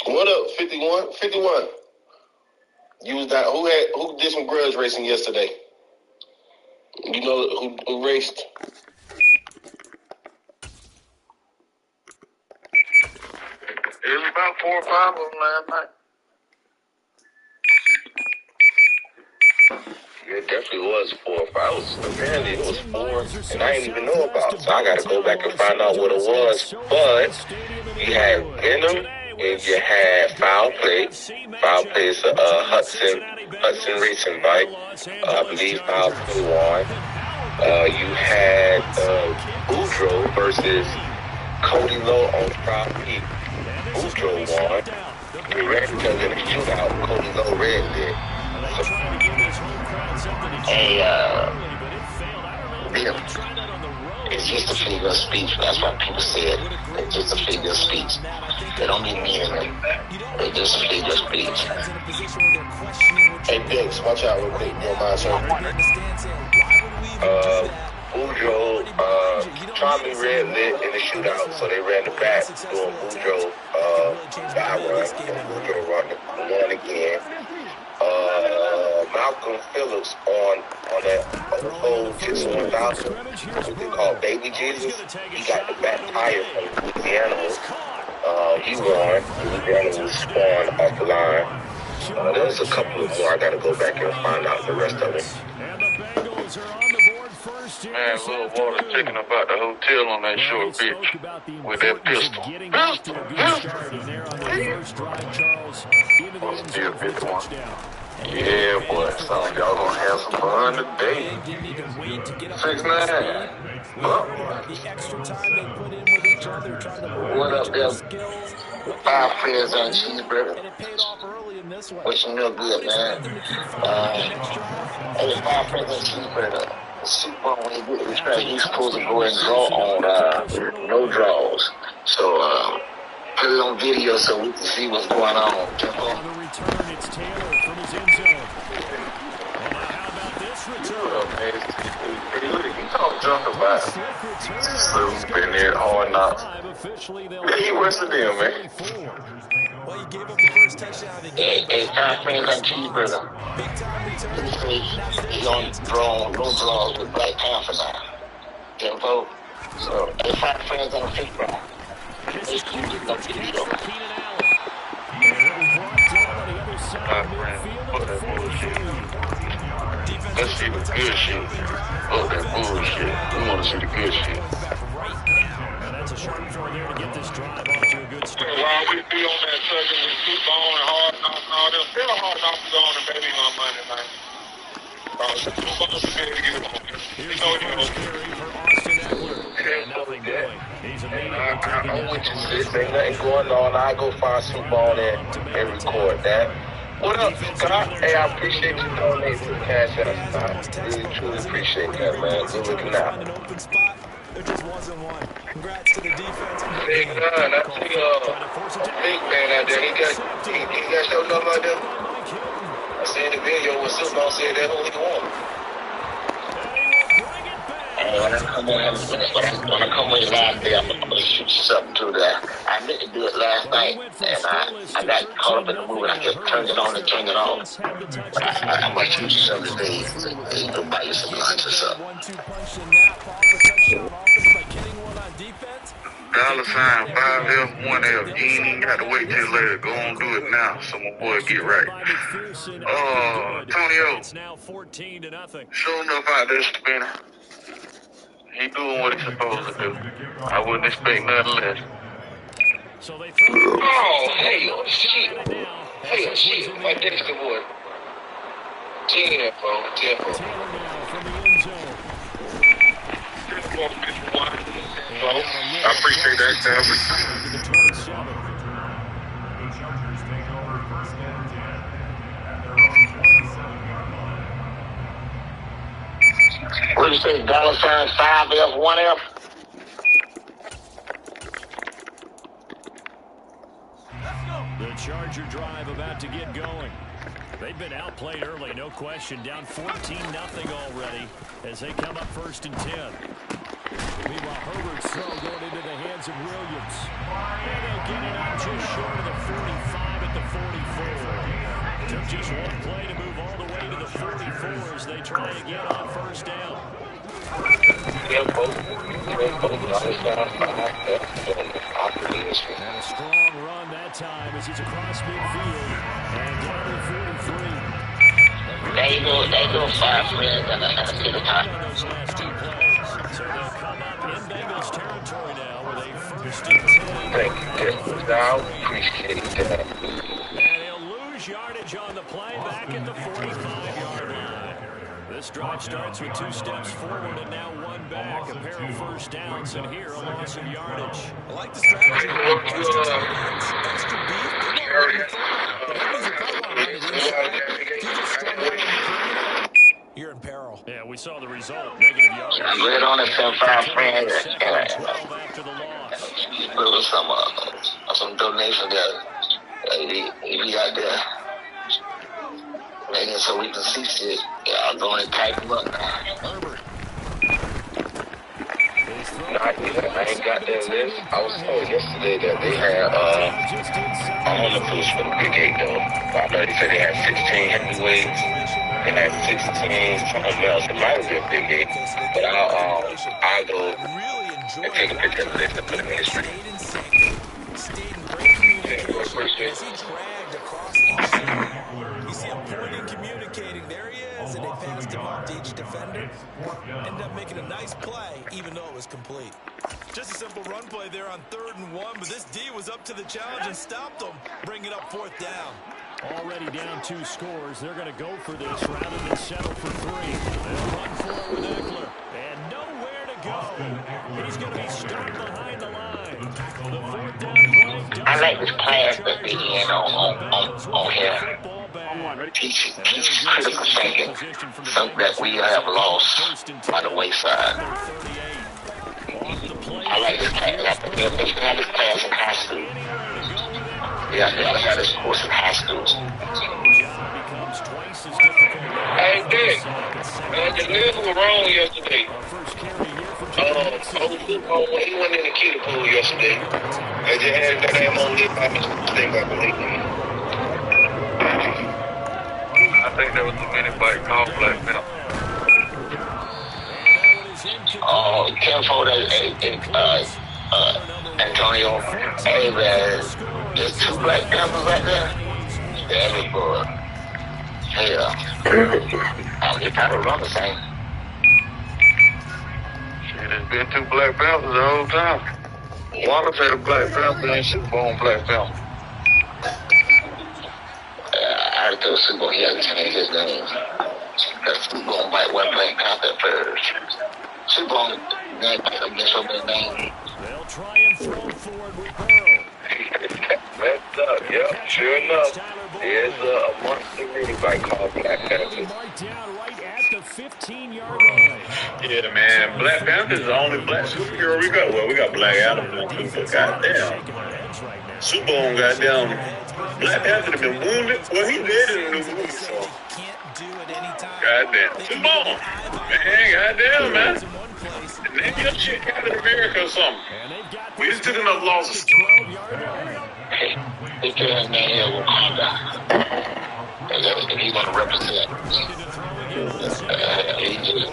What up, 51? 51. You was that who did some grudge racing yesterday? You know who raced? It was about 4 or 5 of them last night. Yeah, it definitely was 4 or 5. Apparently it was 4, and I didn't even know about. So I got to go back and find out what it was. But you had Venom and you had Foul Play. Foul Play is Hudson Racing bike. I believe Foul Play won. You had Boudreaux versus Cody Lowe on Proud Peak. Boudreaux won. We ran each other in a shootout. Cody Lowe red did. Hey, Bill, it's just a figure of speech. That's why people say it. It's just a figure of speech. They don't mean anything. It's just a figure of speech. Hey, Dix, watch out real quick. You don't mind, sir? Boudreaux, Tommy red lit in the shootout, so they ran the back doing Boudreaux die run, and Boudreaux won again. Malcolm Phillips on that old Jitsu 1000, what they call Baby Jesus. He got the back tire from Louisiana. He won. Louisiana was spawned off the line. There's a couple of more. I got to go back and find out the rest of it. Man, Lil Water taking up out the hotel on that short bitch with that pistol. Still 51. Yeah, boy, some of y'all gonna have some fun today. 6'9". What up, Bill? 5 friends on cheeseburger. Wishing real good, man. Hey, 5 friends on cheeseburger. Super Bowl, when he get to the track, he's supposed to go and draw on no draws. So, put it on video so we can see what's going on. On the return, it's Taylor from his end zone. And now how about this return? You talk junk about Sloop in there, Hard Knocks. He worse than them, man. Well, you gave up the first touchdown again. Hey, 5 friends on cheeseburger. He's on draw, no draws with Black Panther now. Tempo. So, hey, 5 friends on the fifth round. They keep getting up video. Fuck that bullshit. Let's see the good shit. Fuck that bullshit. We want to see the good shit. That's a sharp throw there to get this drive off to a good start. While we be on that subject with football and Hard Knocks and all them, tell Hard Knocks is on and baby my money, man. Football should be able to get it on. You know what you know. I'm with you, sis. Ain't nothing going on. I go find some ball there and record that. What up, Scott? Hey, I appreciate you donating to the Cash App, Scott. Really, truly appreciate that, man. Good looking out. There just wasn't one. Congrats to the defense. Big man, I see big man out there. He got showed up like that. I seen the video when Superman said that who he won. When I come on live day, I'm gonna shoot something to that. I meant to do it last night, and I got caught up in the movie. I kept turning it on and turning it on. But I'm gonna shoot you something today. You go buy you some lunch or something. $5F1F. You ain't even got to wait till later. Go on, do it now, so my boy get right. Tonio. Sure enough out there spinning. He doing what he's supposed to do. I wouldn't expect nothing less. Oh, hell shit. Hell shit. My Dexter Wood. 10, bro. 10, bro. I appreciate that, Stanley. What do you say, $5F1F? The Charger drive about to get going. They've been outplayed early, no question. Down 14-0 already as they come up 1st and 10. Meanwhile, Herbert's throw going into the hands of Williams. And they'll get it up just short of the 45. score as they try again on first down. Yeah, both last down 5. And a strong run that time as he's across midfield and down to 43. They go 5 friends and a single time. On those last 2 plays. So they'll come up in Bengals territory now with a first and 10. Thank you. Now, appreciate that. And he'll lose yardage on the play back at the 45-yard line. This drive starts with 2 steps forward and now 1 back. A pair of first downs, and here a loss of yardage. I like the strategy. Extra tight ends, extra beef. You're in peril. Yeah, we saw the result. Negative yardage. I'm good on the 5 friends. Second 12 after the loss. Little some donation there. If you out there making so we can see shit, I'll go and type them up now. Herbert. Not yet. I ain't got that list. I was told yesterday that they had on the push for the Big 8 though. I know they said they had 16 heavyweights. They had 16 something else. It might have been Big 8, but I'll go and take a picture of this and put it in history. As he dragged across each side. You see him pointing, communicating. There he is, and they passed him off to each defender. Ended up making a nice play, even though it was complete. Just a simple run play there on 3rd and 1, but this D was up to the challenge and stopped them, bringing up 4th down. Already down 2 scores. They're going to go for this rather than settle for 3. They'll run for it with Eckler. And nowhere to go. He's going to be stuck behind the line. The 4th down play. I like this class that they in on here. Teaching critical thinking, something that we have lost by the wayside. I like this class. I think they should have this class in high school. Yeah, they ought to have this course in high school. Hey, Dick, the nigga was wrong yesterday. When he went in the kiddie pool yesterday, they just had that damn old lip by mistake, I believe. I think there was too many black called Black Panther. Tenfold Antonio. Hey, man, there's 2 Black Panthers right there. Damn it, boy. Hell. They probably run the same. Shit, there's been 2 Black Panthers the whole time. Wallace had a Black Panther and Super Bowl Black Panther. I thought Super Bowl, he had to change his name. That Super Bowl might wear Black Panther first. Super Bowl, name might have been so many names. They'll try and throw forward with Burrow. Messed up, yep, sure enough. There's a monster running back called Black Panther. Marked down right at the 15-yard line. Yeah, man. Black Panther's the only black superhero we got. Well, we got Black Adam too, but goddamn. Super Bowl, goddamn. Black Panther have been wounded. Well, he dead in the new movie, so. Goddamn. Super Bowl. Man, goddamn, man. Name your shit Captain America or something. We just took enough losses. He can't name Wakanda. And he want to represent. He just,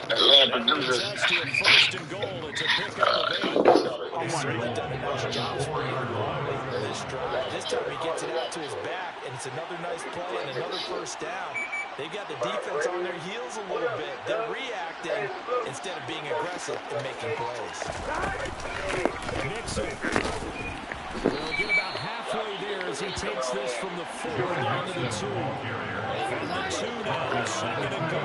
the land producers. This time he gets it out to his back, and it's another nice play and another first down. They've got the defense on their heels a little bit. They're reacting instead of being aggressive and making plays. Nixon will get about halfway there as he takes this from the 4 down to the 2. From the 2 now, 2nd and goal.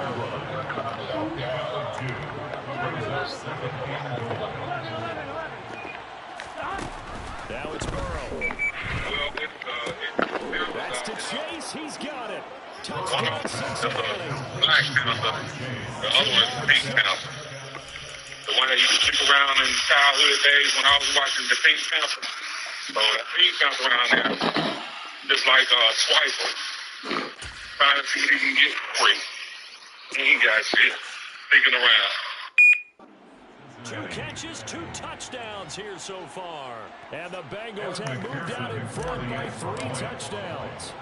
Now it's Burrow. That's to Chase. He's got it. Touchdown, Cincinnati. Black Panther. The other one is Pink Panther. The one that used to stick around in childhood days when I was watching the Pink Panther. So that Pink Panther around there, just like Swiper. Trying to see if he can get free. He ain't got shit. Sticking around. 2 catches, 2 touchdowns here so far. And the Bengals have moved out in front by 3 touchdowns.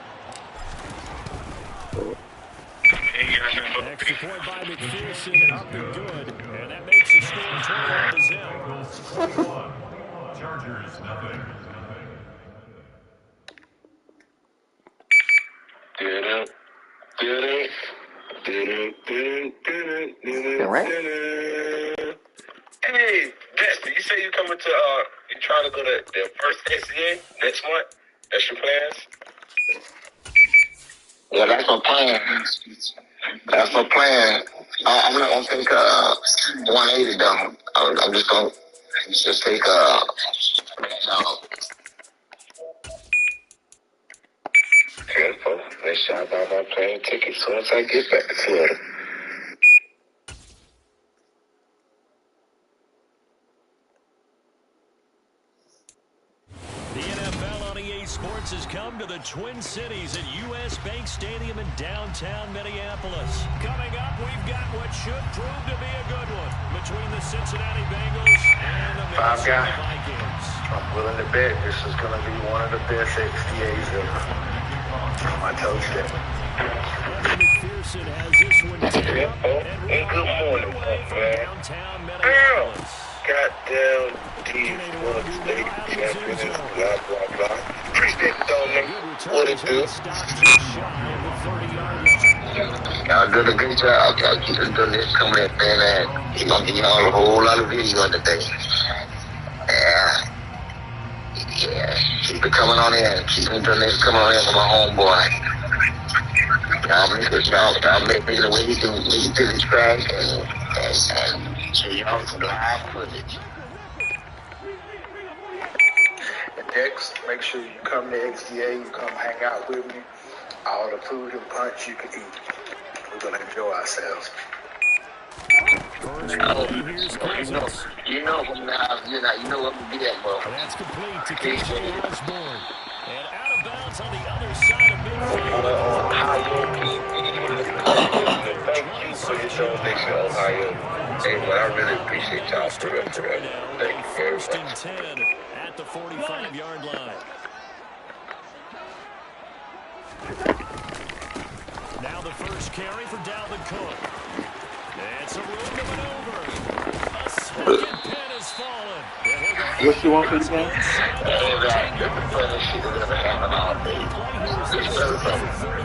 Extra point by McPherson, up and good. And that makes the score 21-0. Chargers, nothing. Right? Hey, Dexter, you say you coming to you trying to go to the first SCA next month? That's your plans? Yeah, that's my plan. That's my plan. I'm not gonna take 180 though. I'm just gonna take Careful. Make sure I buy my plane ticket as soon as I get back to Florida. The NFL on EA Sports has come to the Twin Cities at U.S. Bank Stadium in downtown Minneapolis. Coming up, we've got what should prove to be a good one between the Cincinnati Bengals and the Minnesota Vikings. I'm willing to bet this is going to be one of the best XDAs ever. I told you that. McPherson has this one tipped up, and we Good morning, from man. downtown Minneapolis. Goddamn these ones, state champions, blah, blah, blah. Appreciate it, man. What it do? Y'all doing a great job. Y'all keep doing this, coming in there, and he's gonna give y'all a whole lot of video today. Yeah. Keep it coming on in. Keep it doing this, coming on in for my homeboy. Y'all make me the way you do this track and show y'all some live footage. And Dex, make sure you come to XDA, you come hang out with me. All the food and punch you can eat. We're going to enjoy ourselves. You know what we be at, bro. That's complete to KJ Osborne. And out of bounds on the other side of midfield. Thank you for your donation, Ohio. Hey, man, I really appreciate y'all for real. Thank you very First and much. 10 at the 45-yard line. Now the first carry for Dalvin Cook. It's a room to maneuver. A second pin has fallen. What you want for the game? That's the funniest shit that ever happened all day.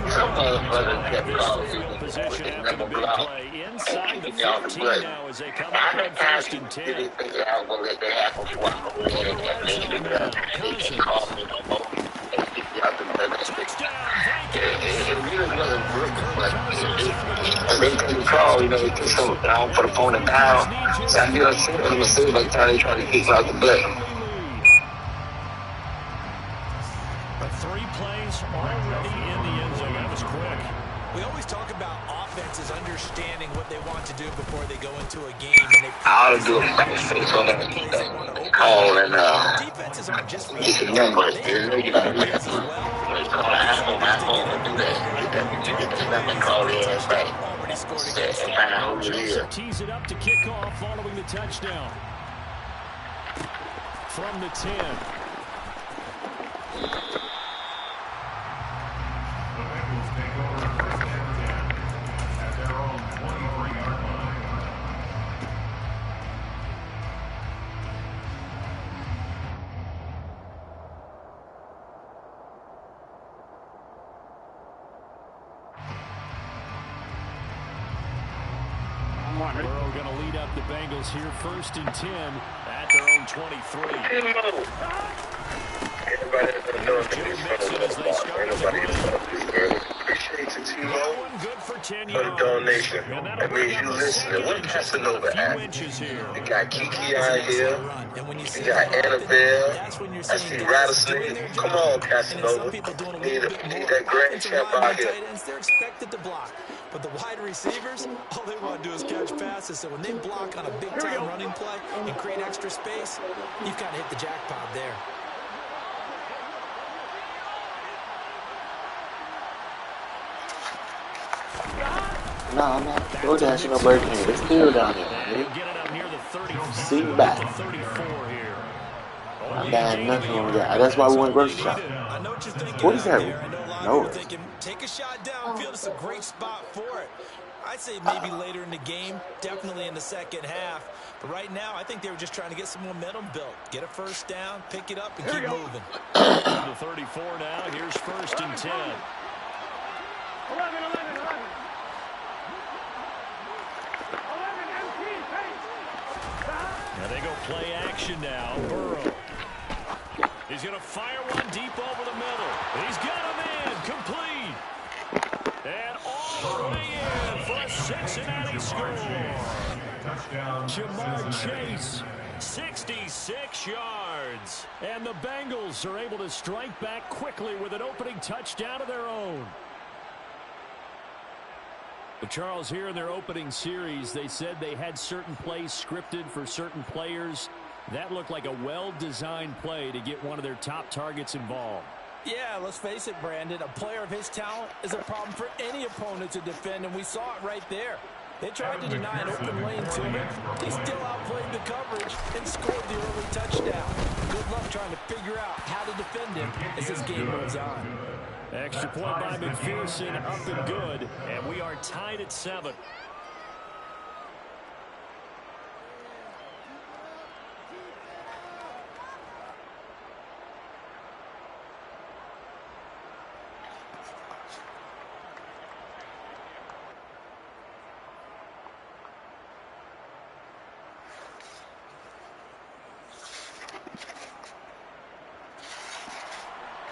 Some motherfuckers kept calling me with the number block and keeping me on the button. How many times did they think that I was going to let that happen before I go ahead and leave it up? They can't call me no more and kick me out the button. It really wasn't working, but they couldn't call, they took some down for the opponent down. So I feel like I'm going to say by the time they try to kick me out the button. But 3 plays already in the end zone. That was quick. We always talk about offenses understanding what they want to do before they go into a game. And they I ought to do a back face on that call and defenses aren't just get the numbers. You got to do that. Call an iPhone and do that. Get the number and call the ass back. And find out who it is. Tees it up to kick off following the touchdown. From the 10. The Bengals take over first and 10 at their own 23-yard line. Burrow going to lead up the Bengals here, first and 10 at their own 23. Everybody that's knowing that he's from the ball. Everybody is from this early. Appreciate you, Timo, for the donation. That means you listening. What Casanova at? You got Kiki out here. You got Annabelle. I see Rattlesnake. Come on, Casanova. Need that grand champ out here. They're expected to block. But the wide receivers, all they want to do is catch passes. So when they block on a big-time running play and create extra space, you've got to hit the jackpot there. No, I'm not. Go down to no Burger King. It's still down here, man. Get it up near the See back. I got nothing on that. That's why we went grocery shop. I know what you're thinking. What is that? I know a lot of you No. are thinking, take a shot downfield. It's a great spot for it. I'd say maybe later in the game, definitely in the second half. But right now, I think they were just trying to get some momentum built. Get a first down, pick it up, and keep moving. The 34 now. Here's 1st and 10. 11. Now they go play action now. Burrow. He's going to fire one deep over the middle. He's got a man complete. And all the way in for a Cincinnati score. Jamar Chase, 66 yards. And the Bengals are able to strike back quickly with an opening touchdown of their own. But Charles, here in their opening series, they said they had certain plays scripted for certain players. That looked like a well-designed play to get one of their top targets involved. Yeah, let's face it, Brandon. A player of his talent is a problem for any opponent to defend, and we saw it right there. They tried to deny an open lane to him. He still outplayed the coverage and scored the early touchdown. Good luck trying to figure out how to defend him as this game moves on. Extra point by McPherson, up and good, and we are tied at 7.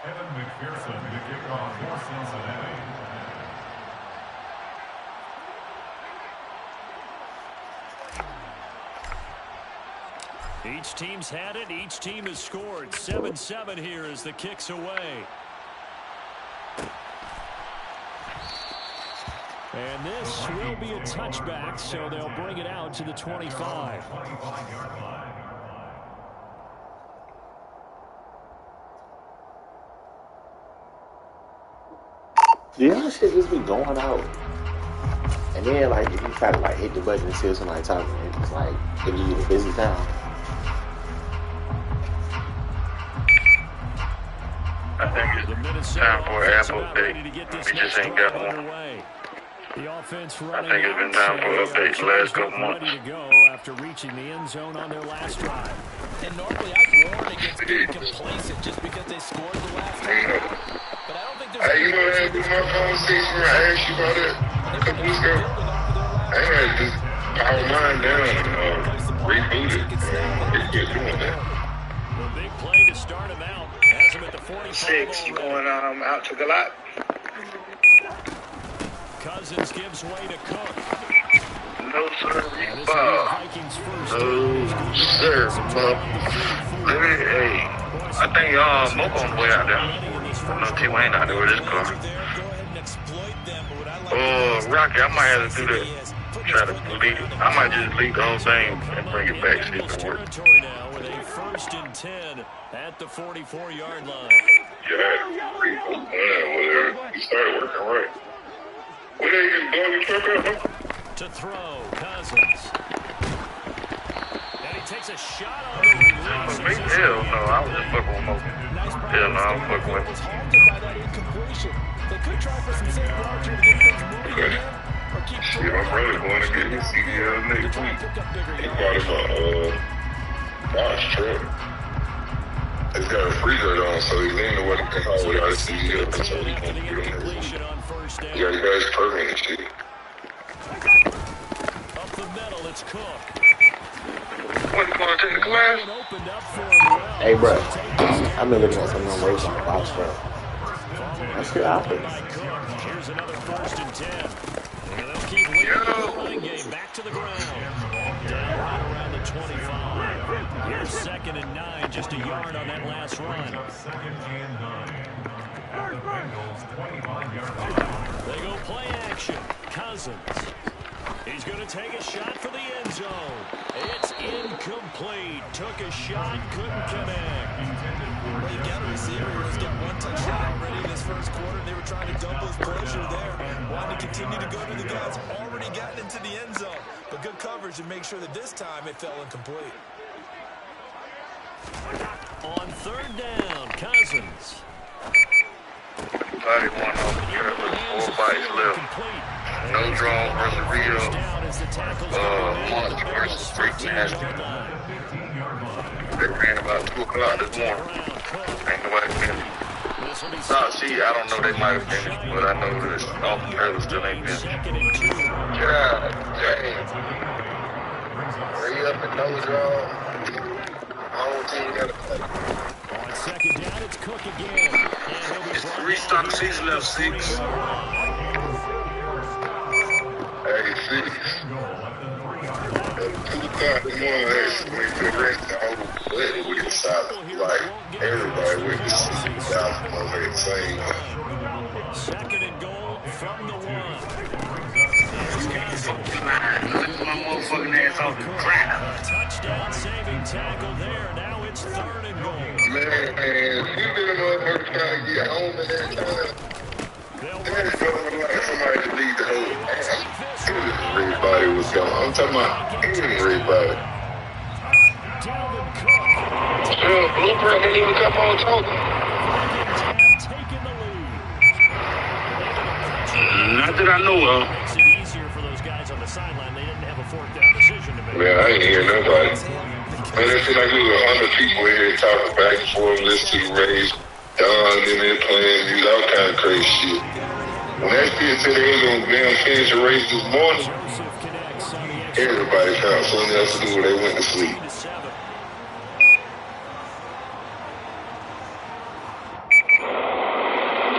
Evan McPherson to kick off for Cincinnati. Each team's had it. Each team has scored. 7-7 here as the kick's away. And this will be a touchback, so they'll bring it out to the 25. Do y'all shit just be going out? And then, like, if you try to, like, hit the button and see somebody talking, it's like, they give you a busy time. I think it's time for an Apple update. We just ain't got one. The offense I think it's been time for an update the last couple months. Ready to go after reaching the end zone on their last drive. And normally I warn against being complacent just because they scored the last time. But I don't think there's Hey, you know that was my conversation when I asked you about that a couple weeks ago? I had to just power mine down and reboot it. It's good doing that. The big play to start him out has him at the 45. 6, you going out to the lot? Cousins gives way to Cook. No, sir. And this is the Vikings' first. No, sir. Hey, I think Moke on the way out there. I know T-Wayne out there with his car. Rocky, I might have to do that. Try to delete it. I might just delete the whole thing and bring it back, see if it works. Now with a 1st and 10 at the 44-yard line. Yeah, whatever. You started working right. What are you going to truck up? To throw, Cousins. And he takes a shot on the release. Hell no, I was just fucking with Moke. Hell no, I'm fucking with him. They could try for some safe yards here to get things moving again, or keep Yeah, my brother going to get his CDL next week. He bought him a Dodge truck. It's got a freezer on, so he leaned away and come out without a CDL, so he can't get him next week. He already got his permit and shit. Up the middle, it's Cook. What, you going to take the class? Hey, bro, I've been looking at some of them races on the box, bro. That's good offense. Here's another 1st and 10. And they'll keep leading the running game back to the ground. Down right around the 25. Here's 2nd and 9, just a yard on that last run. 2nd and 9. At the Bengals' 25-yard line. They go play action. Cousins. He's going to take a shot for the end zone. It's incomplete. Took a shot, couldn't connect. Well, you've got a receiver who's got one touchdown already in this first quarter. They were trying to double his pressure there. Wanted to continue to go to the guys already gotten into the end zone. But but good coverage to make sure that this time it fell incomplete. On third down, Cousins. Body one off the trip with 4 bites left. No draw versus Rio. March versus Freak Nasty. They ran about 2 o'clock this morning. Ain't nobody finished. Nah, see, I don't know, they might have finished, but I know that off the trailer still ain't finished. God damn. Hurry up and no draw. Whole team got to play. On second down, it's Cook again. It's 3 stop 6 left, 6. Hey, 6. 2 o'clock this morning, when the rest of the whole wedding was solid. Like, everybody went to see the Dallas over the same. Second and goal from the 1. Lift my motherfucking ass off the ground. Touchdown saving tackle there. Now it's 3rd and goal. Man, you been motherfuckers trying to get home at that time. That's something like somebody to lead the whole ass. Everybody was gone. I'm talking about everybody. Dalvin Cook. Blueprint didn't even come on talking. Taking the lead. Not that I know of. Makes it easier for those guys on the sideline. They didn't have a 4th down decision to make. Man, I ain't hear nobody. Man, it seems like there was 100 people in here talking back and forth, listening to the Rays, Don in there playing music, all kind of crazy shit. When that kid said they was going to damn finish the race this morning, everybody found something else to do when they went to sleep.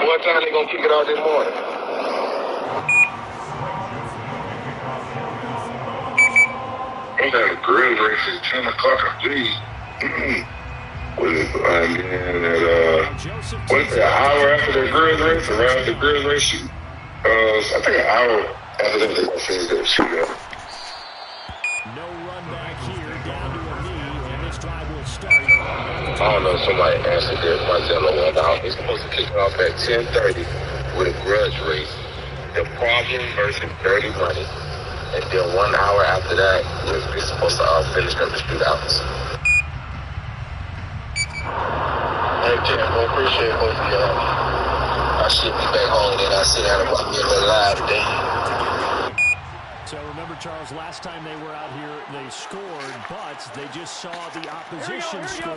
What time they going to kick it out this morning? They got a grill race at 10 o'clock, I believe. And then what's the hour after the grill race? Around the grill race, I think an hour after that, they're going to finish that shootout. No run back here, down to a knee, and this drive will start. I don't know, somebody answered that Marcelo went out. He's supposed to kick off at 10:30 with a grudge race. The problem versus dirty money. And then 1 hour after that, we're supposed to finish up the shootouts. Hey, Tim, I appreciate both of y'all. I should be back home, and I sit down and watch me a little live today. So remember, Charles, last time they were out here, they scored, but they just saw the opposition score,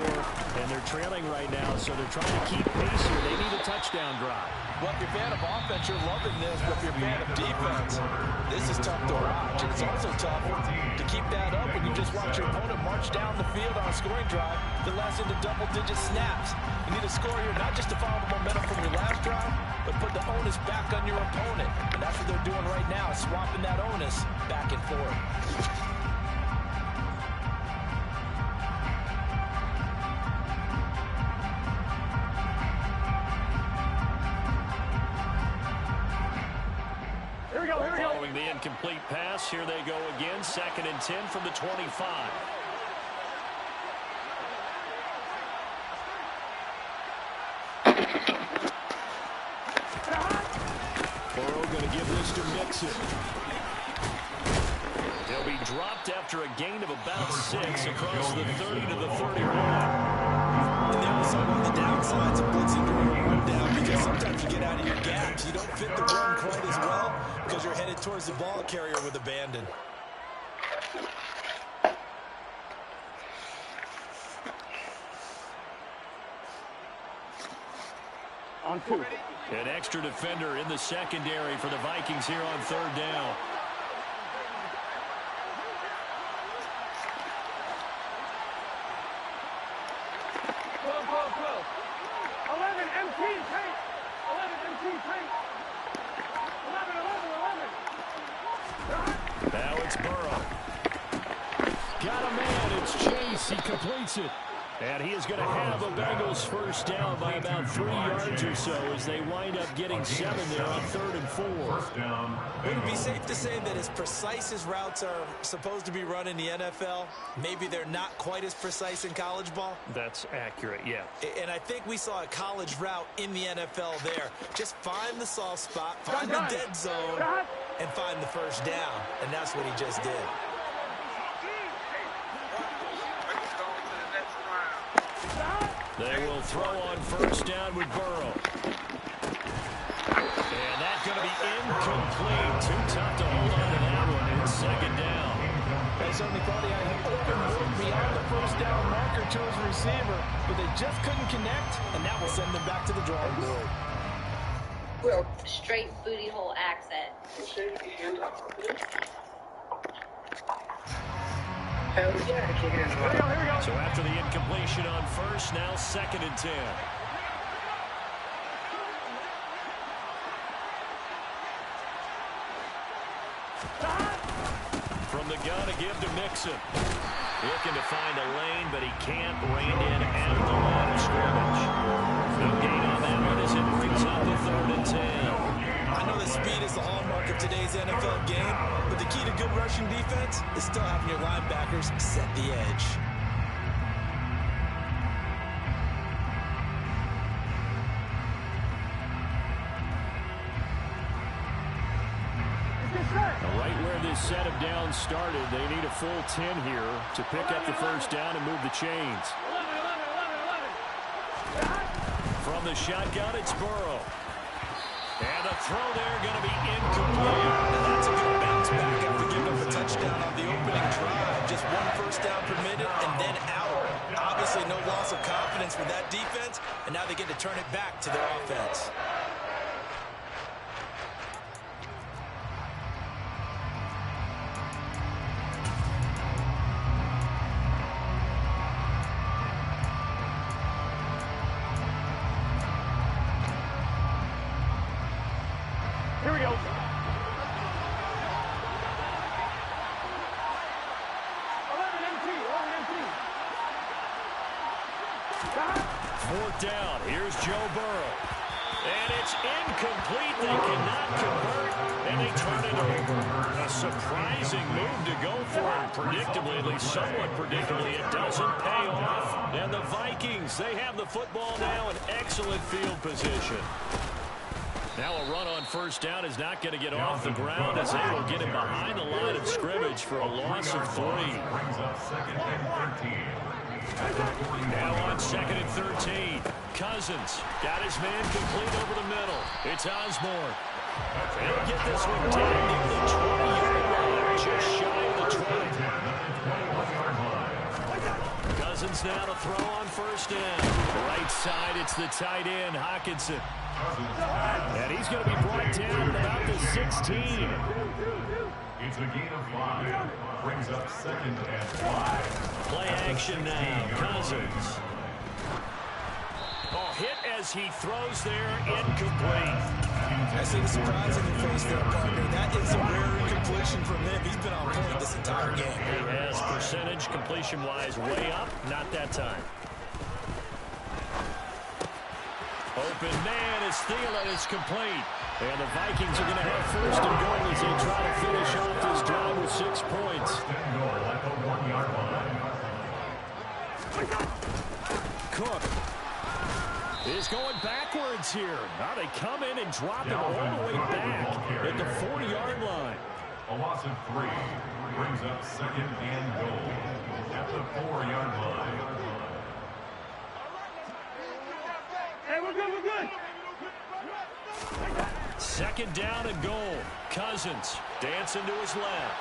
and they're trailing right now, so they're trying to keep pace here. They need a touchdown drive. Well, if you're a fan of offense, you're loving this, but if you're a fan of defense, this is tough to watch. And it's also tough to keep that up when you just watch your opponent march down the field on a scoring drive that lasts into double-digit snaps. You need to score here not just to follow the momentum from your last drive, but put the onus back on your opponent. And that's what they're doing right now, swapping that onus back and forth. Following the incomplete pass, here they go again. 2nd and 10 from the 25. Burrow going to give this to Mixon. He'll be dropped after a gain of about 6 across the 30 to the 31. And they also on the downsides of blitzing during a run down, because sometimes you get out of your gaps. You don't fit the run quite as well because you're headed towards the ball carrier with abandon. On 2. An extra defender in the secondary for the Vikings here on 3rd down. Now it's Burrow. Got a man. It's Chase. He completes it. And he is going to have a Bengals first down by about 3 yards or so as they wind up getting 7 there on 3rd and 4. Would it be safe to say that as precise as routes are supposed to be run in the NFL, maybe they're not quite as precise in college ball? That's accurate, yeah. And I think we saw a college route in the NFL there. Just find the soft spot, find the dead zone, and find the first down. And that's what he just did. They will throw on first down with Burrow. And that's going to be incomplete. Too tough to hold on to that one. It's second down. They certainly thought he had an open look beyond the first down marker to his receiver, but they just couldn't connect, and that will send them back to the drawing board. Real straight booty hole accent. Hell yeah, kick it in. Here we go. So after the incompletion on first, now 2nd and 10. From the gun to give to Mixon. Looking to find a lane, but he can't rein in at the line of scrimmage. No gain on that one as it brings up the 3rd and 10. I know that speed is the hallmark of today's NFL game, but the key to good rushing defense is still having your linebackers set the edge. Right where this set of downs started, they need a full 10 here to pick up the first down and move the chains. From the shotgun, it's Burrow. And the throw there going to be incomplete. And that's a good bounce back after giving up a touchdown on the opening drive. Just one first down permitted and then out. Obviously no loss of confidence with that defense, and now they get to turn it back to their offense. Here we go. 4th down. Here's Joe Burrow. And it's incomplete. They cannot convert, and they turn it over. A surprising move to go for it. Predictably, at least somewhat predictably, it doesn't pay off. And the Vikings, they have the football now in excellent field position. Now a run on first down is not going to get off the ground as they will get him behind the line of scrimmage for a loss of 3. Now on 2nd and 13. Cousins got his man complete over the middle. It's Osborne. They'll get this one down near the 20-yard line, just shy of the 20. Cousins now to throw on first down. Right side, it's the tight end, Hockenson. And he's going to be brought down at about the 16. It's a gain of 5. Brings up 2nd and 5. Play action now. Cousins. Oh, hit as he throws there, incomplete. I see the surprise in your face there, partner. That is a rare incompletion from him. He's been on point this entire game. He has percentage completion-wise way up, not that time. Open man is Thielen. It's complete. And the Vikings are going to have first and goal as they try to finish off this drive with 6 points. Cook is going backwards here. Now they come in and drop him all the way back at the 40-yard line. A loss of 3 brings up 2nd and goal at the 4-yard line. Hey, we're good, we're good. 2nd down and goal. Cousins dancing to his left.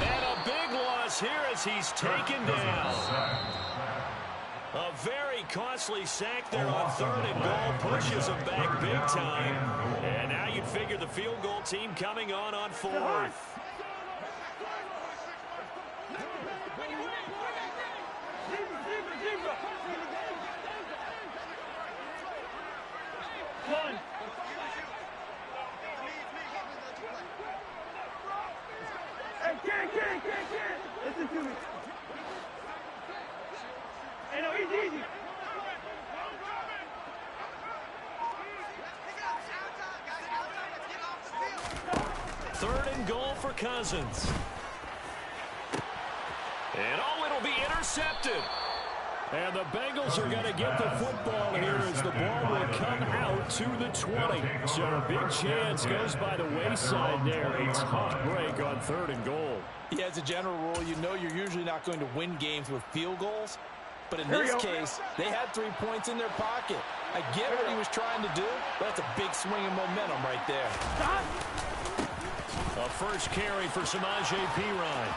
And a big loss here as he's taken down. A very costly sack there on 3rd and goal. Pushes him back big time. And now you'd figure the field goal team coming on 4th. One. Hey, Ken. Listen to me. Hey, no, easy. 3rd and goal for Cousins. And it'll be intercepted. And the Bengals are going to get the football here as the ball will come out to the 20. So a big chance goes by the wayside there. A tough break on 3rd and goal. Yeah, as a general rule, you know you're usually not going to win games with field goals. But in this case, they had 3 points in their pocket. I get what he was trying to do, but that's a big swing in momentum right there. A first carry for Samaje Perine.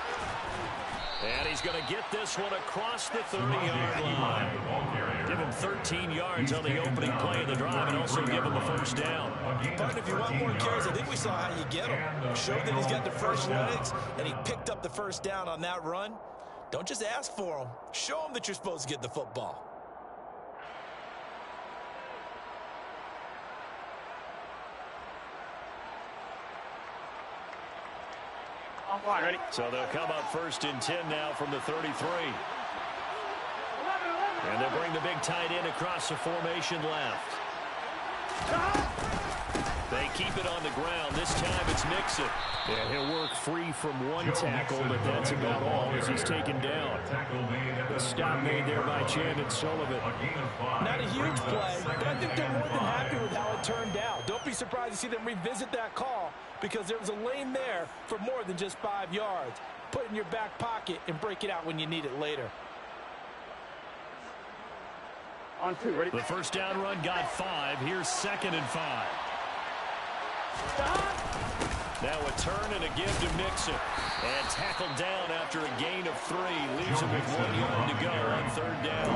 And he's going to get this one across the 30-yard line. Give him 13 yards on the opening play of the drive and also give him a first down. Partner, if you want more carries, I think we saw how you get him. Showed that he's got the fresh legs, and he picked up the first down on that run. Don't just ask for him. Show him that you're supposed to get the football. Ready? So they'll come up 1st and 10 now from the 33. And they'll bring the big tight end across the formation left. They keep it on the ground. This time it's Mixon. Yeah, he'll work free from one tackle, but that's about all as he's taken down. The stop made there by Chandon Sullivan. Not a huge play, but I think they're more than happy with how it turned out. Don't be surprised to see them revisit that call because there was a lane there for more than just 5 yards. Put it in your back pocket and break it out when you need it later. On 2, ready? The first down run got 5. Here's 2nd and 5. Now a turn and a give to Mixon. And tackled down after a gain of 3. Leaves him with 1 yard to go on 3rd down.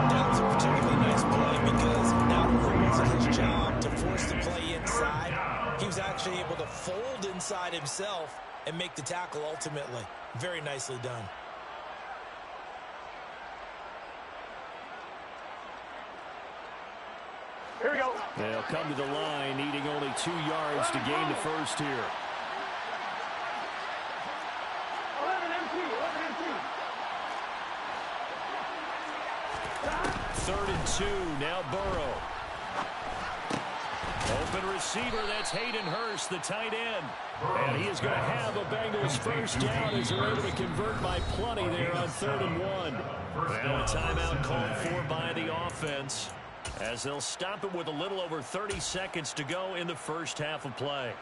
That was a particularly nice play because not only was it his job to force the play inside, he was actually able to fold inside himself and make the tackle ultimately. Very nicely done. Here we go. They'll come to the line, needing only 2 yards to gain the first here. 11 MT. 3rd and 2. Now Burrow. Open receiver. That's Hayden Hurst, the tight end. And he is going to have a Bengals first down as they're able to convert by plenty there on 3rd and 1. Well, a timeout called for by the offense, as they'll stop it with a little over 30 seconds to go in the first half of play.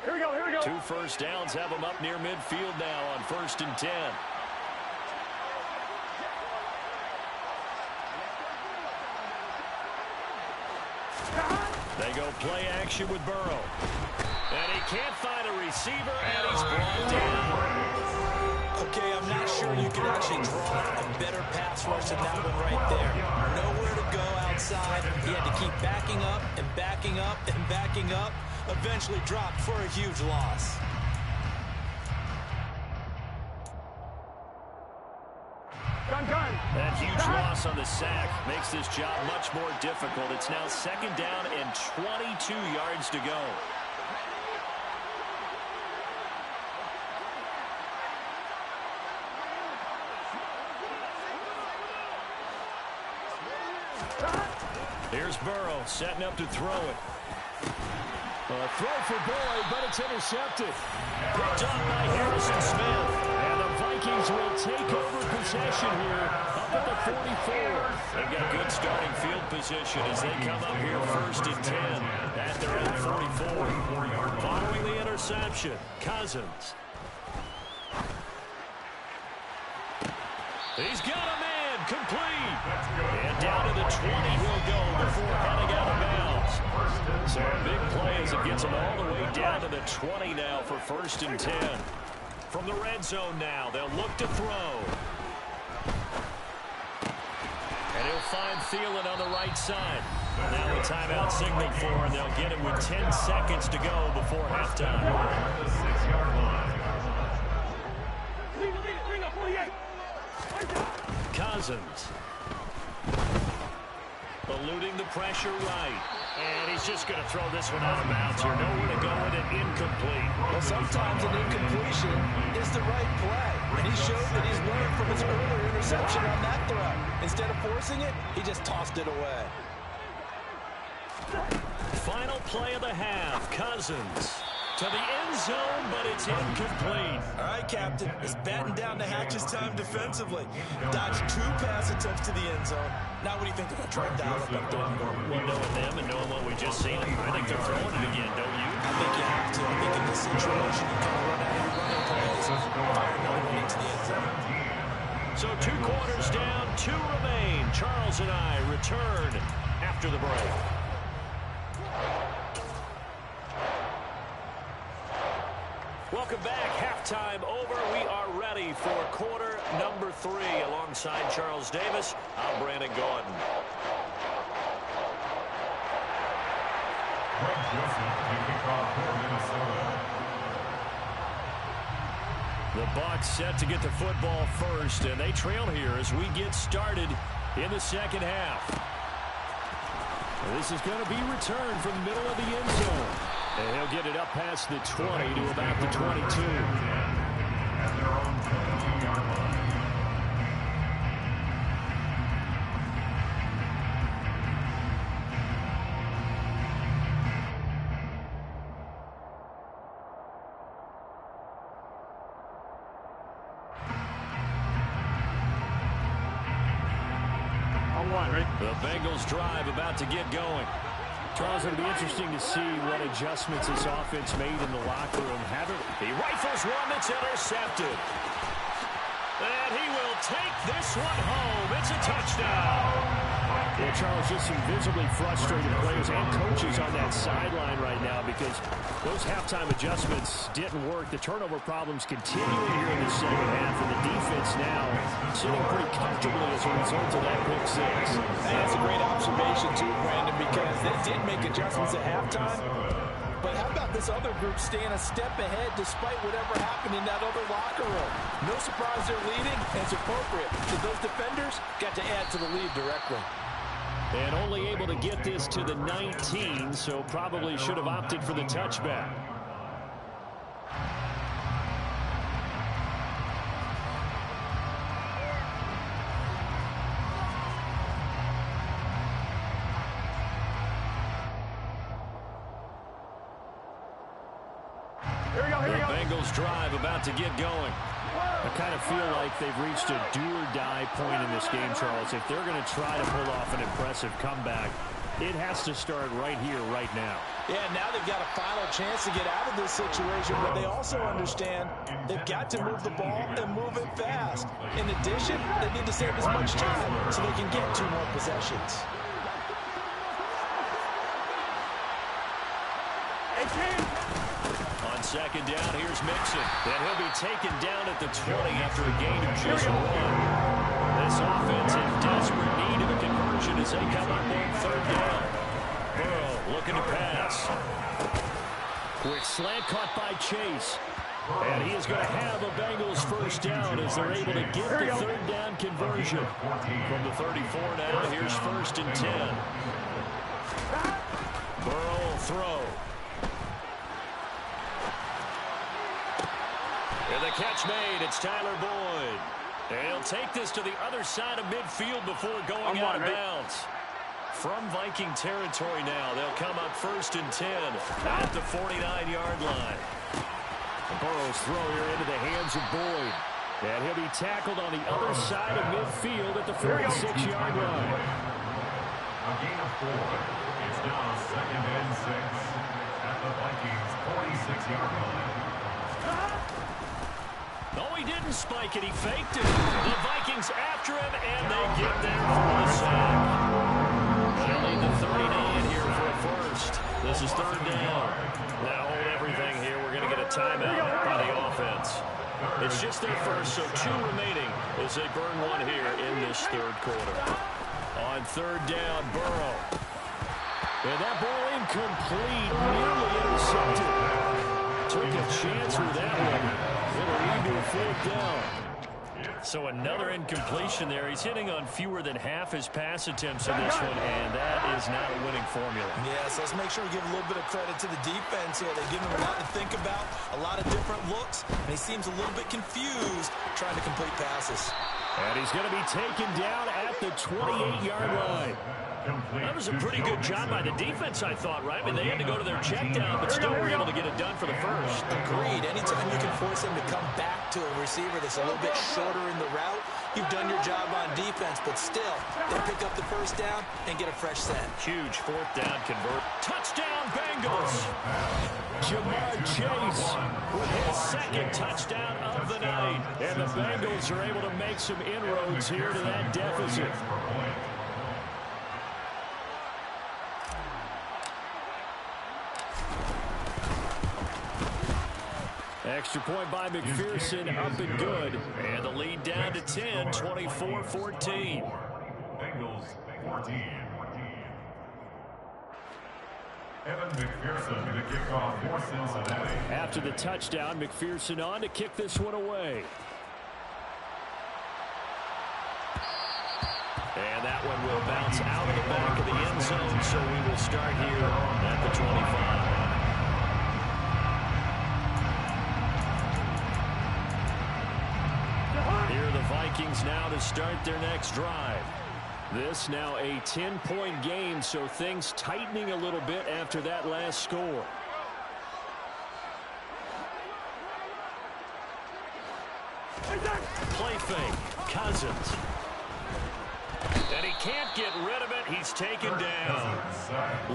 Here we go. 2 first downs have them up near midfield now on 1st and 10. They go play action with Burrow. And he can't find a receiver, and he's brought down. Okay, I'm not sure you can actually draw a better pass rush than that one right there. Nowhere to go outside. He had to keep backing up and backing up and backing up. Eventually dropped for a huge loss. Gun. That huge loss on the sack makes this job much more difficult. It's now 2nd down and 22 yards to go. Here's Burrow setting up to throw it. A throw for Boyd, but it's intercepted. Picked up by Harrison Smith. And the Vikings will take over possession here up at the 44. They've got good starting field position as they come up here 1st and 10 at their own 44. Following the interception, Cousins. He's got a man, complete. And down to the 20 he'll go before heading out of bounds. So a big play as it gets him all the way down to the 20 now for 1st and 10. From the red zone now, they'll look to throw. And he'll find Thielen on the right side. Now a timeout signaled for, and they'll get it with 10 seconds to go before halftime. Cousins. Eluding the pressure right. And he's just going to throw this one out of bounds here. Nowhere to go with it. Incomplete. Well, sometimes an incompletion is the right play. And he showed that he's learned from his earlier interception on that throw. Instead of forcing it, he just tossed it away. Final play of the half. Cousins to the end zone, but it's incomplete. All right, Captain. It's batting down the hatches time defensively. Dodged 2 pass attempts to the end zone. Now what do you think they're going to try and dial up on 3rd and goal? Well, knowing them and knowing what we just of seen it. I think they're throwing it again, don't you? I think you have to. I think in this situation, you kind of run out of your running plays. Fire another one into the end zone. So 2 quarters down, 2 remain. Charles and I return after the break. Welcome back. Halftime over. We are ready for quarter number 3. Alongside Charles Davis, I'm Brandon Gordon. The Bucs set to get the football first, and they trail here as we get started in the second half. This is going to be returned from the middle of the end zone. And he'll get it up past the 20 to about the 22. At their own 22-yard line. The Bengals drive about to get going. Charles, it'll be interesting to see what adjustments this offense made in the locker room. He rifles one that's intercepted. And he will take this one home. It's a touchdown. Yeah, Charles, just some visibly frustrated players and coaches on that sideline right now because those halftime adjustments didn't work. The turnover problems continuing here in the second half, and the defense now sitting pretty comfortably as a result of that pick 6. That's a great observation, too, Brandon, because they did make adjustments at halftime. But how about this other group staying a step ahead despite whatever happened in that other locker room? No surprise they're leading, and it's appropriate because those defenders got to add to the lead directly. And only able to get this to the 19, so probably should have opted for the touchback. The Bengals drive about to get going. I kind of feel like they've reached a do-or-die point in this game, Charles. If they're going to try to pull off an impressive comeback, it has to start right here, right now. Yeah, now they've got a final chance to get out of this situation, but they also understand they've got to move the ball and move it fast. In addition, they need to save as much time so they can get 2 more possessions. On second down, here's Mixon. And he'll be taken down at the 20 after a gain of just 1. This offense in desperate need of a conversion as they come up on third down. Burrow looking to pass. Quick slant caught by Chase. And he is going to have a Bengals first down as they're able to get the third down conversion. From the 34 now, here's 1st and 10. Burrow will throw. And the catch made. It's Tyler Boyd. And he'll take this to the other side of midfield before going out of bounds. From Viking territory now, they'll come up 1st and 10 at the 49-yard line. Burrow's throw here into the hands of Boyd. And he'll be tackled on the other side of midfield at the 46-yard line. A gain of 4. It's now 2nd and 6 at the Vikings' 46-yard line. No, he didn't spike it. He faked it. The Vikings after him, and they get there for the sack. They'll need the 39 here for a first. This is 3rd down. Now hold everything here. We're going to get a timeout by the offense. It's just their first, so 2 remaining as they burn 1 here in this 3rd quarter. On 3rd down, Burrow. And that ball incomplete, nearly intercepted. Took a chance with that one. It'll lead to a 4th down. So another incompletion there. He's hitting on fewer than half his pass attempts in this one, and that is not a winning formula. Yes, let's make sure we give a little bit of credit to the defense here. They give him a lot to think about, a lot of different looks, and he seems a little bit confused trying to complete passes. And he's going to be taken down at the 28-yard line. That was a pretty good job by the defense, I thought, right? I mean, they had to go to their check down, but still were able to get it done for the first. Agreed. Anytime you can force him to come back to a receiver that's a little bit shorter in the route, You've done your job on defense, but still, they pick up the first down and get a fresh set. Huge fourth down convert. Touchdown, Bengals! Jamar Chase with his second touchdown of the night. And the Bengals are able to make some inroads here to that deficit. Extra point by McPherson, up and good. And the lead down to 10, 24-14. Bengals 14. Evan McPherson to kick off for Cincinnati. After the touchdown, McPherson on to kick this one away. And that one will bounce out of the back of the end zone, so we will start here at the 25. Here are the Vikings now to start their next drive. This now a 10-point game, so things tightening a little bit after that last score. Play fake, Cousins. And he can't get rid of it. He's taken down.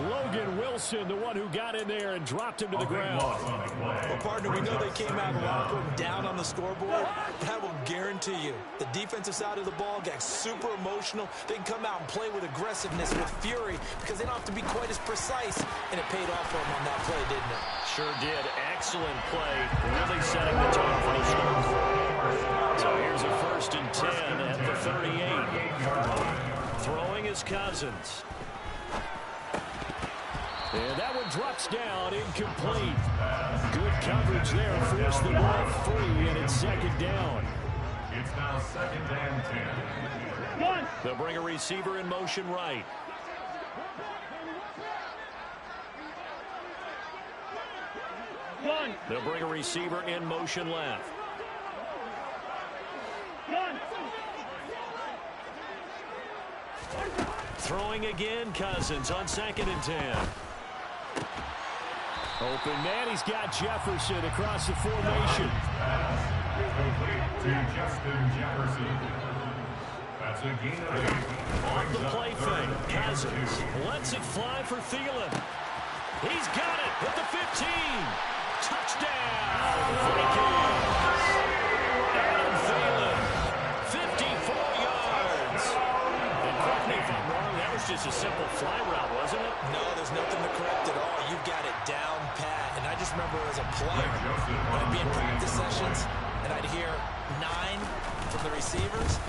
Logan Wilson, the one who got in there and dropped him to the ground. Well, partner, we know they came out of the locker room down on the scoreboard. That will guarantee you the defensive side of the ball got super emotional. They can come out and play with aggressiveness, with fury, because they don't have to be quite as precise. And it paid off for them on that play, didn't it? Sure did. Excellent play. Really setting the tone for the start. So here's a 1st and 10 at the 38. Throwing is Cousins. And that one drops down, incomplete. Good coverage there, forced the ball free, and it's 2nd down. It's now 2nd and 10. They'll bring a receiver in motion right. They'll bring a receiver in motion left. Throwing again, Cousins on 2nd and 10. Open man, he's got Jefferson across the formation. To Justin Jefferson. That's a gain of 8. On the play fake, Cousins lets it fly for Thielen. He's got it at the 15. Touchdown, Vikings. Adam Thielen, 54 yards. And correct me if I'm wrong, that was just a simple fly route, wasn't it? No, there's nothing to correct at all. You've got it down pat. And I just remember as a player, when I'd be in practice sessions, and I'd hear 9 from the receivers.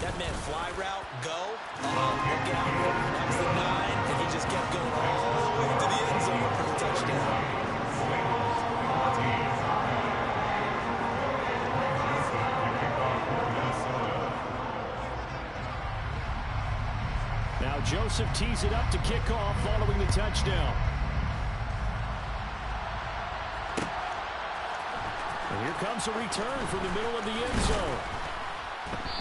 That meant fly route, go, look out. That was the 9, and he just kept going all the way to the end zone for the touchdown. Now Joseph tees it up to kick off following the touchdown. And here comes a return from the middle of the end zone.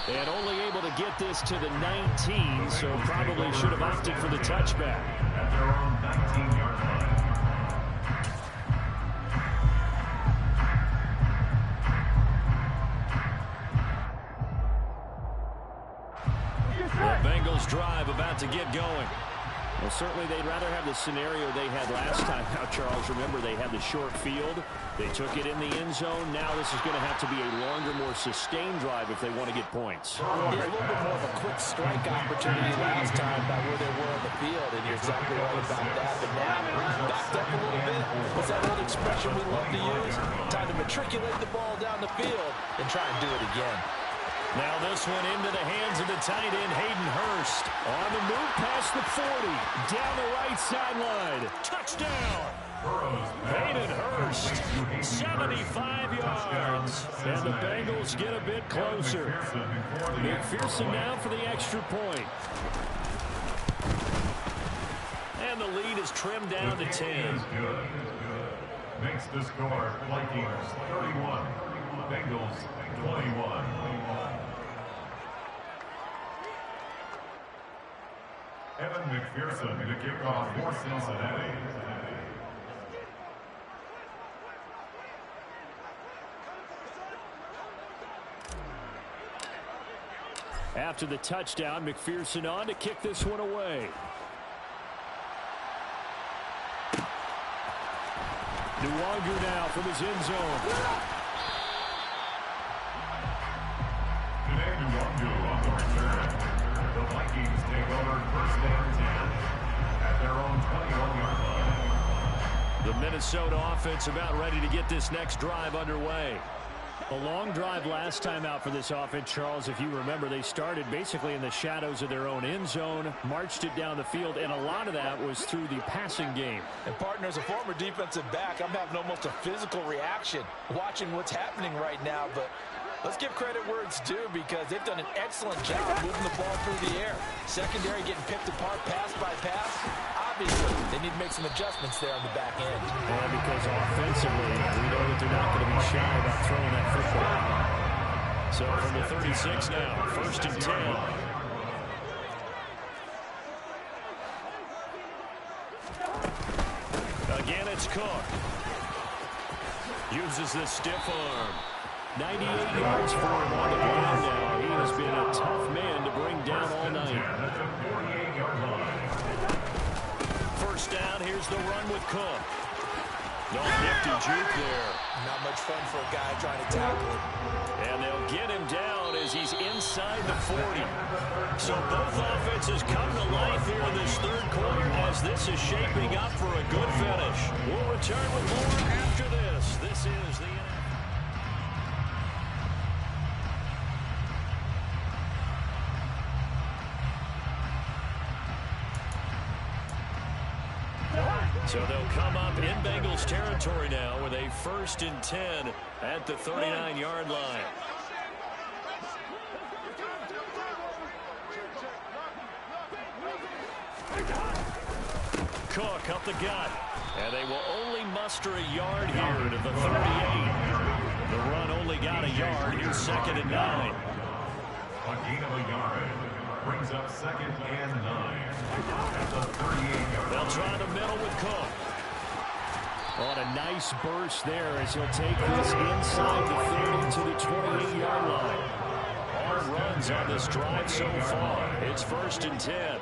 And only able to get this to the 19, so probably should have opted for the touchback. At their own 19-yard line. The Bengals drive about to get going. Well, certainly they'd rather have the scenario they had last time. Now, Charles, remember they had the short field. They took it in the end zone. Now this is going to have to be a longer, more sustained drive if they want to get points. Yeah, a little bit more of a quick strike opportunity last time by where they were on the field, and you're exactly right about that. But now, backed up a little bit. What's that old expression we love to use? Time to matriculate the ball down the field and try and do it again. Now this one into the hands of the tight end, Hayden Hurst. On the move past the 40. Down the right sideline. Touchdown! Hayden Hurst, 75 yards. And the Bengals get a bit closer. McPherson now for the extra point. And the lead is trimmed down to 10. Makes the score Vikings 31, Bengals 21. Evan McPherson to kick off for Cincinnati. After the touchdown, McPherson on to kick this one away. Nwangu now from his end zone. Today, Nwangu on the return. The Vikings take over first and 10 at their own 21-yard line. The Minnesota offense about ready to get this next drive underway. A long drive last time out for this offense, Charles. If you remember, they started basically in the shadows of their own end zone, marched it down the field, and a lot of that was through the passing game. And partner, as a former defensive back, I'm having almost a physical reaction watching what's happening right now. But let's give credit where it's due, because they've done an excellent job moving the ball through the air. Secondary getting picked apart pass by pass. Obviously, they need to make some adjustments there on the back end. And because offensively, we know that they're not going to be shy about throwing that football. So from the 36 now, first and 10. Again, it's Cook. Uses the stiff arm. 98 yards for him on the ground now. He has been a tough man to bring down all night. First down, here's the run with Cook. No nifty juke there. Not much fun for a guy trying to tackle him. And they'll get him down as he's inside the 40. So both offenses come to life here in this third quarter as this is shaping up for a good finish. We'll return with more after this. This is the NFL. So they'll come up in Bengals territory now with a first and 10 at the 39-yard line. Cook up the gut. And they will only muster a yard here to the 38. The run only got a yard. Here's second and 9. A gain of a yard. Brings up second and 9 at the 38-yard line. They'll try the middle with Cook. On a nice burst there as he'll take this inside the 30 to the 28-yard line. Hard runs on this drive so far. It's first and 10.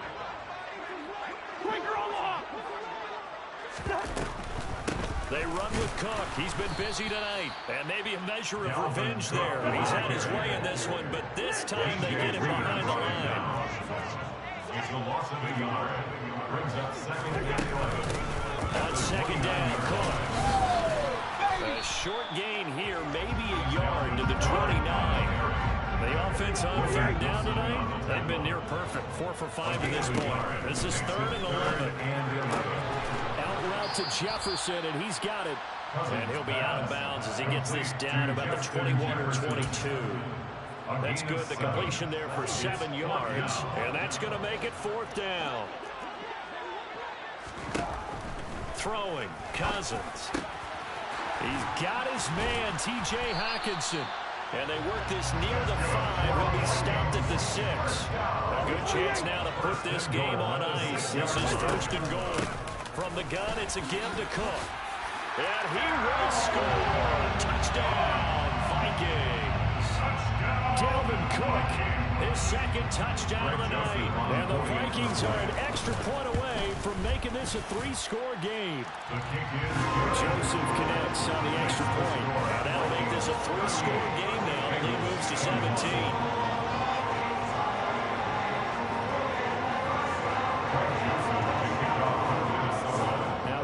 They run with Cook. He's been busy tonight. And maybe a measure of revenge there. He's had his way in this one, but this time they get him behind the line. It's the loss of a yard. Brings up second and 11. On second down, Cook. A short gain here, maybe a yard to the 29. The offense on third down tonight, they've been near perfect. 4 for 5 to this point. This is third and 11. Out route to Jefferson, and he's got it. And he'll be out of bounds as he gets this down about the 21 or 22. That's good. The completion there for 7 yards. And that's going to make it fourth down. Throwing, Cousins. He's got his man, T.J. Hockenson. And they work this near the 5. He'll be stopped at the 6. A good chance now to put this game on ice. This is first and goal. From the gun, it's a give to Cook. And he will score. Touchdown, Vikings. Dalvin Cook, his second touchdown of the night. And the Vikings are an extra point away from making this a 3-score game. Joseph connects on the extra point. And that'll make this a 3-score game now. The lead moves to 17.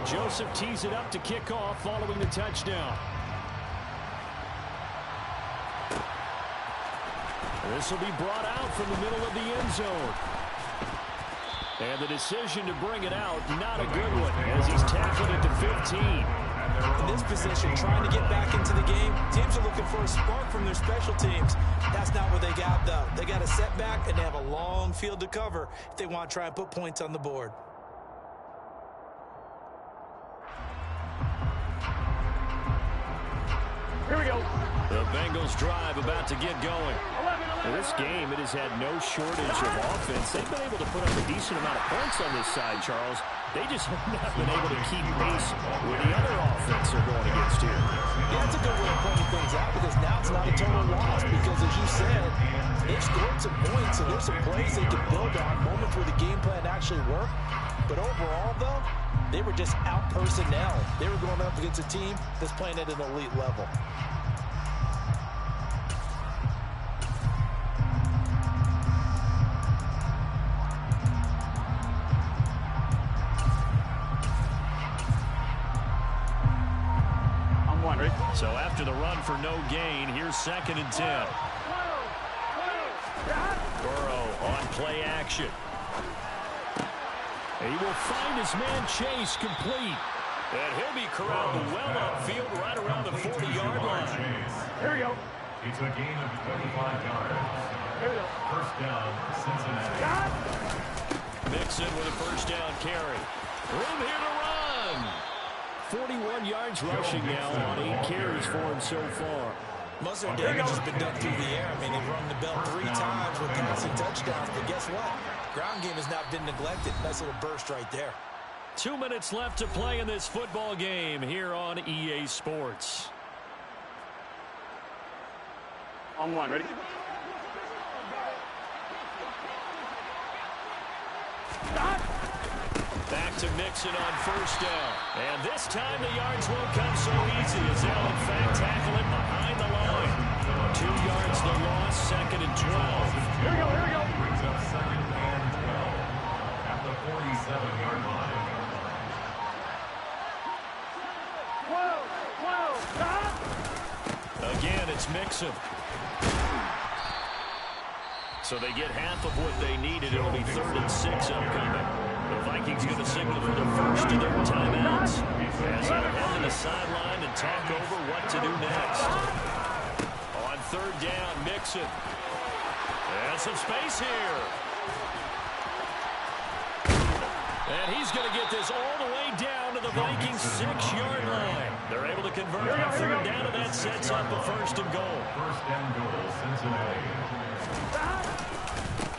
Joseph tees it up to kick off following the touchdown. This will be brought out from the middle of the end zone. And the decision to bring it out, not a good one, as he's tackled it to 15. In this position, trying to get back into the game, teams are looking for a spark from their special teams. That's not what they got, though. They got a setback, and they have a long field to cover if they want to try and put points on the board. Here we go. The Bengals drive about to get going. In this game, it has had no shortage of offense. They've been able to put up a decent amount of points on this side, Charles. They just have not been able to keep pace with the other offense they're going against here. Yeah, that's a good way of pointing things out, because now it's not a total loss, because as you said, they've scored some points, so there's some plays they can build on, moments where the game plan actually worked. But overall, though, they were just out personnel. They were going up against a team that's playing at an elite level. So after the run for no gain, here's 2nd and 10. Burrow on play action. He will find his man Chase complete. And he'll be corralled well upfield right around the 40-yard line. Here we go. It's a gain of 25 yards. Here we go. First down, Cincinnati. Mixon with a first down carry. Room here to run. 41 yards rushing now on 8 carries for him so far. Most of their damage has been done through the air. I mean, they've rung the bell 3 times with passing touchdowns, but guess what? Ground game has not been neglected. Nice little burst right there. 2 minutes left to play in this football game here on EA Sports. On one, ready? Back to Mixon on first down. And this time the yards won't come so easy as they'll in fact tackle it behind the line. 2 yards the loss, 2nd and 12. Here we go, here we go. Brings up 2nd and 12 at the 47-yard line. 12, stop. Again, it's Mixon. So they get half of what they needed. It'll be 3rd and 6 upcoming. The Vikings going to signal for the first of their timeouts as they'll head to the sideline and tack over what to do next. On 3rd down, Mixon. And some space here. And he's going to get this all the way down to the Vikings' 6-yard line. They're able to convert on 3rd down, and that sets up a 1st and goal. 1st and goal, Cincinnati.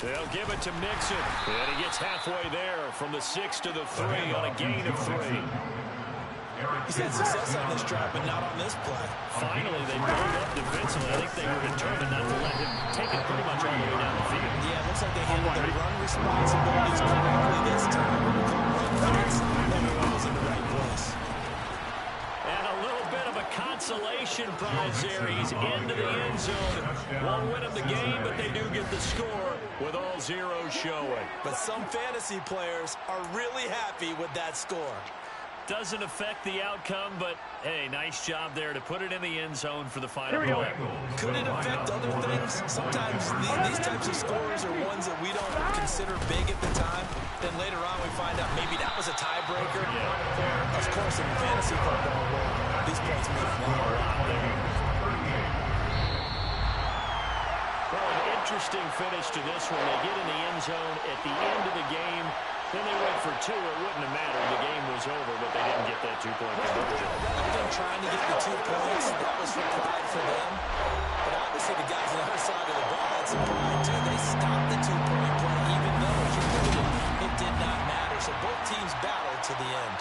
They'll give it to Mixon. And he gets halfway there from the 6 to the 3 on a gain of 3. He's had success on this drive, but not on this play. Finally, they pulled up defensively. I think they were determined not to let him take it pretty much all the way down the field. Yeah, it looks like they handled their run responsibilities correctly this time. Everyone was in the right place. And a little bit of a consolation prize there. He's into the end zone. Won't win them the game, but they do get the score with all zeros showing. But some fantasy players are really happy with that score. Doesn't affect the outcome, but, hey, nice job there to put it in the end zone for the final play. Could it affect other things? Sometimes these types of scores are ones that we don't consider big at the time. Then later on we find out maybe that was a tiebreaker. Or, of course, in fantasy football, these plays mean a lot there. Well, an interesting finish to this one. They get in the end zone at the end of the game. Then they went for 2. It wouldn't have mattered. The game was over, but they didn't get that 2-point conversion. I think trying to get the 2 points, that was for pride for them. But obviously the guys on the other side of the ball had some pride too. They stopped the 2-point play, even though it did not matter. So both teams battled to the end.